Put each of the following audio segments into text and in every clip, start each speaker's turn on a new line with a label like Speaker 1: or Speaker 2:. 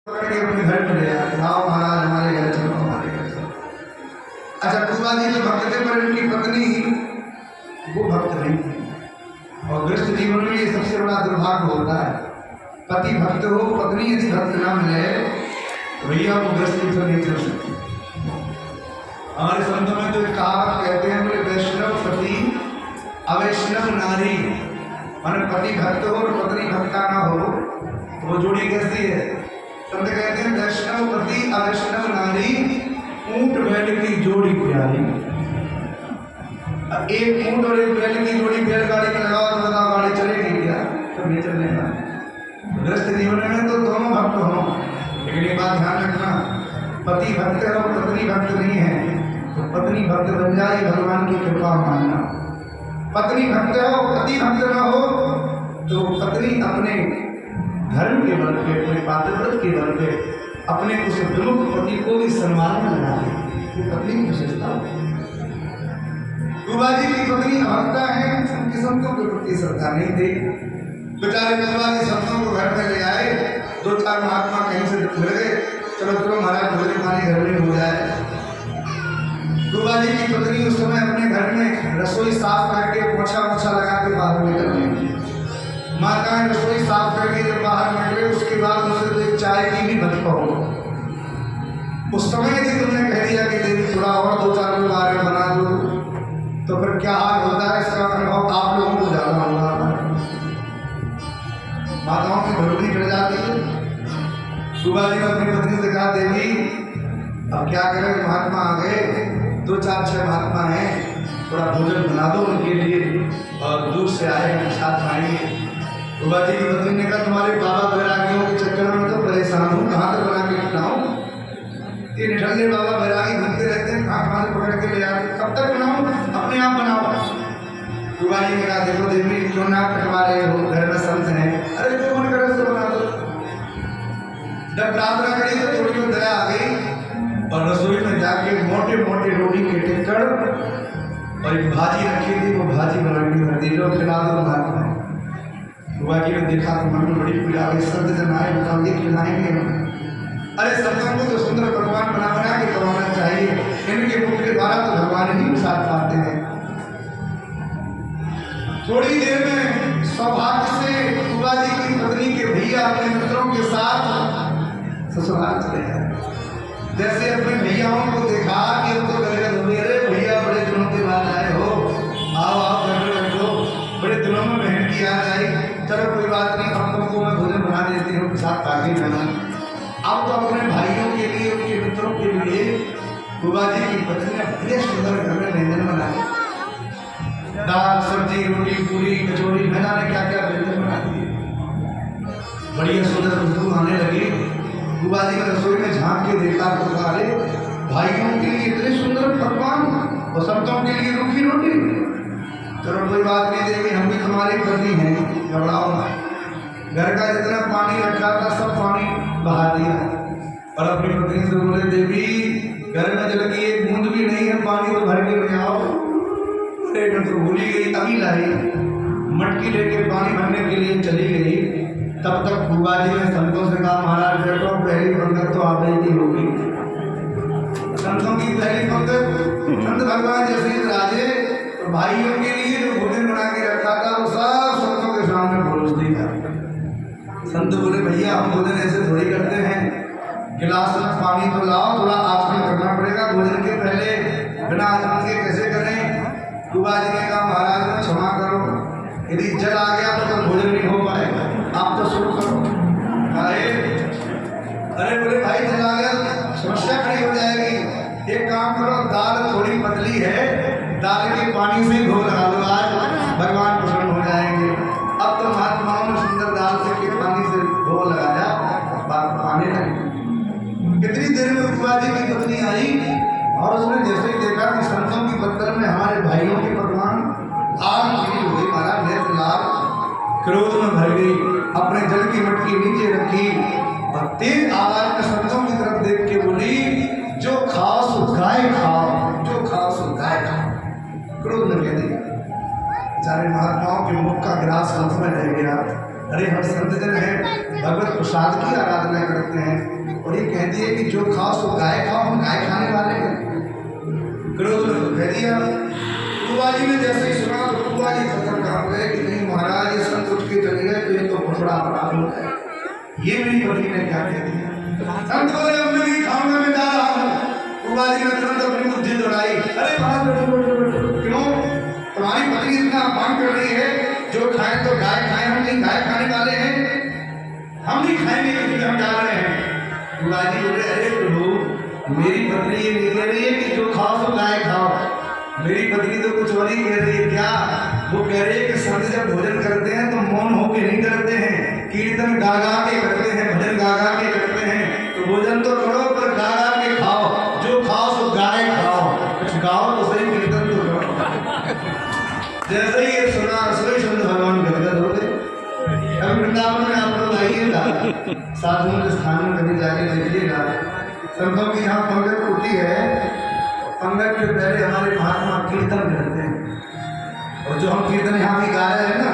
Speaker 1: अपने घर में ले आए, आओ महाराज हमारे घर चलो, हमारे घर चलो। अच्छा, कुबा जी जो भक्त थे पर इनकी पत्नी वो भक्त नहीं थी। और गृहस्थ जीवन में ये सबसे बड़ा दुर्भाग्य होता है, पति भक्त हो पत्नी यदि भक्त ना मिले तो भैया वो गृहस्थ तो नहीं चल सकती। हमारे संतों में तो एक कहावत कहते हैं, बोले वैष्णव पति अवैष्णव नारी, माने पति भक्त हो और पत्नी भक्ता ना हो तो वो जोड़ी कैसी है। संत कहते हैं वैष्णव पति अवैष्णव नारी, ऊंट बैल की जोड़ी प्यारी। अब एक ऊंट और एक बैल की जोड़ी बैलगाड़ी में लगाओ तो बताओ गाड़ी चलेगी क्या? तो नहीं चलने वाली। गृहस्थ जीवन में तो दोनों भक्त हो, लेकिन एक बात ध्यान रखना, पति भक्त है और पत्नी भक्त नहीं है तो पत्नी भक्त बन जाए भगवान की कृपा मानना। पत्नी भक्त हो पति भक्त ना हो तो पत्नी अपने धर्म के बल पे, अपने पातिव्रत के बल पे अपने उस विमुख पति को भी सम्मान में लगा दे, ये पत्नी की विशेषता। कुबा जी की पत्नी अभक्ता है, उनके संतों के प्रति श्रद्धा नहीं थी। बेचारे कुबा जी संतों को घर में ले आए, दो चार महात्मा कहीं से मिल गए, चलो चलो महाराज भोजन पानी घर में हो जाए। कुबा जी की पत्नी उस समय अपने घर में रसोई साफ करके पोछा पोछा लगा के बाहर निकल गई। माता ने रसोई साफ करके जब बाहर निकले उसके बाद उनसे तो एक चाय की भी मत कहो। उस समय यदि तुमने कह दिया कि देवी थोड़ा और दो चार लोग आ रहे बना दो तो फिर क्या हाल होता है, इसका अनुभव आप लोगों को ज्यादा होगा। माताओं की भरोड़ी चढ़ जाती है। कुबा जी ने अपनी पत्नी से कहा देवी अब क्या करें, महात्मा आ गए, दो चार छह महात्मा हैं, थोड़ा भोजन बना दो उनके लिए और दूर से आए हैं साथ खाएंगे। कुबा जी की पत्नी ने कहा तुम्हारे बाबा बैरागियों के चक्कर में तो परेशान हूँ, कहाँ तक बना के खिलाऊं? ये निठल्ले बाबा बैरागी घूमते रहते हैं, कहाँ से पकड़ के ले आते, कब तक बनाऊं? अपने आप बनाओ। कुबा जी ने कहा देखो देवी क्यों ना कटवा रहे हो, घर में संत हैं, अरे जो मन करे सो बना दो। जब प्रार्थना करी तो थोड़ी बहुत दया आ गई और रसोई में जाके मोटे मोटे रोटी के टिक्कड़ और एक भाजी रखी थी, वो भाजी बना के रख दी, लो खिला दो महात्मा। कुबा जी ने देखा तो मन में बड़ी पीड़ा हुई, संत जन आए बताओ ये खिलाएंगे हम? अरे संतों को तो सुंदर पकवान बना बना के खिलाना चाहिए, इनके मुख के द्वारा तो भगवान ही प्रसाद पाते हैं। थोड़ी देर में सौभाग्य से कुबा जी की पत्नी के भैया अपने मित्रों के साथ ससुराल चले गए। जैसे अपने भैयाओं को देखा कि अब तो गलगल हुए, अरे भैया बड़े दिनों के बाद आए हो, आओ आओ घर में बैठो, बड़े दिनों में बहन की याद आई, चलो कोई बात नहीं अब तुमको मैं भोजन बना देती हूँ, साथ ताकि बना। अब तो अपने भाइयों के लिए उनके मित्रों के लिए कुबा जी की पत्नी ने बड़े सुंदर घर में व्यंजन बनाए, दाल सब्जी रोटी पूरी कचौड़ी न जाने क्या क्या व्यंजन बना दिए। बढ़िया सुंदर खुशबू आने लगी। कुबा जी ने रसोई में झांक के देखा तो अरे भाइयों के लिए इतने सुंदर पकवान और संतों के लिए रूखी रोटी। चलो कोई बात नहीं देवी, हम भी तुम्हारी पत्नी हैं, घबराओ ना। घर का जितना पानी रखा था सब पानी बहा दिया और अपनी पत्नी से बोले देवी घर में जल की एक बूंद भी नहीं है, पानी तो भर के ले आओ। अरे मैं तो भूली गई, अभी लाई। मटकी लेके पानी भरने के लिए चली गई। तब तक कुबा जी ने संतों से कहा महाराज बैठो, पहली पंक्ति तो आप ही की होगी। संतों की पहली पंक्ति संत भगवान जैसे राजे तो भाइयों के लिए जो भोजन बना के रखा था वो सब संतों के सामने परोस दिया। संत बोले भैया हम भोजन ऐसे थोड़ी करते हैं, गिलास में पानी तो लाओ, थोड़ा आचमन करना पड़ेगा भोजन के पहले, बिना आचमन के कैसे करें? कुबा जी ने कहा महाराज क्षमा करो, यदि जल आ गया तो भोजन नहीं हो पाएगा, आप तो शुरू करो। अरे बोले भाई जल आ गया समस्या खड़ी हो जाएगी, एक काम करो दाल थोड़ी पतली है, दाल के पानी से धो लगा लो, आज भगवान प्रसन्न हो जाएंगे। अब तो महात्माओं ने सुंदर दाल से के पानी से धो लगाया, बात आने लगी। कितनी देर में कुबा जी की पत्नी आई और उसने जैसे ही देखा कि संतों की पत्तल में हमारे भाइयों के पकवान आग खिली हुई, हमारा नेत्र लाल क्रोध में भर गई, अपने जल की मटकी नीचे रखी और तेज आवाज में संतों की तरफ देख के बोली जो खाओ सो गाय खाओ, जो खाओ सो गाय खाओ। क्रोध में कह दिया। बेचारे महात्माओं के मुख का ग्रास हाथ में रह गया। अरे हम संत जन हैं, भगवत प्रसाद की आराधना करते हैं, कहती है कि जो खाओ सो गाय खाओ, हम गाय खाने वाले हैं। क्रोध में तो कह दिया। कुबा जी ने जैसे ही सुना तो कुबा जी खत्म काम गए कि नहीं महाराज, ये संत उठ के चले गए तो ये तो बहुत बड़ा अपराध हो गया। ये मेरी पत्नी ने क्या कह दिया। संत बोले अब मैं नहीं खाऊंगा, मैं जा रहा हूँ। कुबा जी ने तुरंत अपनी बुद्धि दौड़ाई, अरे महाराज बैठो, क्यों तुम्हारी पत्नी इतना अपमान कर रही है, जो खाए तो गाय खाए, हम नहीं गाय खाने वाले हैं, हम नहीं खाएंगे क्योंकि हम जा रहे हैं। कुबा जी बोले अरे प्रभु, मेरी पत्नी ये नहीं कह रही है कि जो खाओ तो गाय खाओ, मेरी पत्नी तो कुछ और ही कह रही है। क्या वो कह रही है कि संत जब भोजन करते हैं तो मौन होके नहीं करते हैं, कीर्तन गा गा के करते हैं, भजन गा गा के करते हैं। तो भोजन तो करो पर गा गा के खाओ, जो खाओ सो गाय खाओ, कुछ गाओ तो सही, कीर्तन तो करो। जैसे ही ये सुना रसोई सुंदर भगवान गदगद हो गए। अब वृंदावन में आप लोग आइएगा, साधुओं के स्थान में कभी जाके देखिएगा, संतों की जहाँ पंगत होती है, पंगत के पहले हमारे महात्मा कीर्तन करते हैं। और जो हम कीर्तन यहाँ भी गा रहे हैं ना,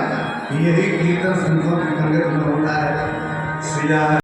Speaker 1: यही कीर्तन संतों की पंगत में होता है। श्री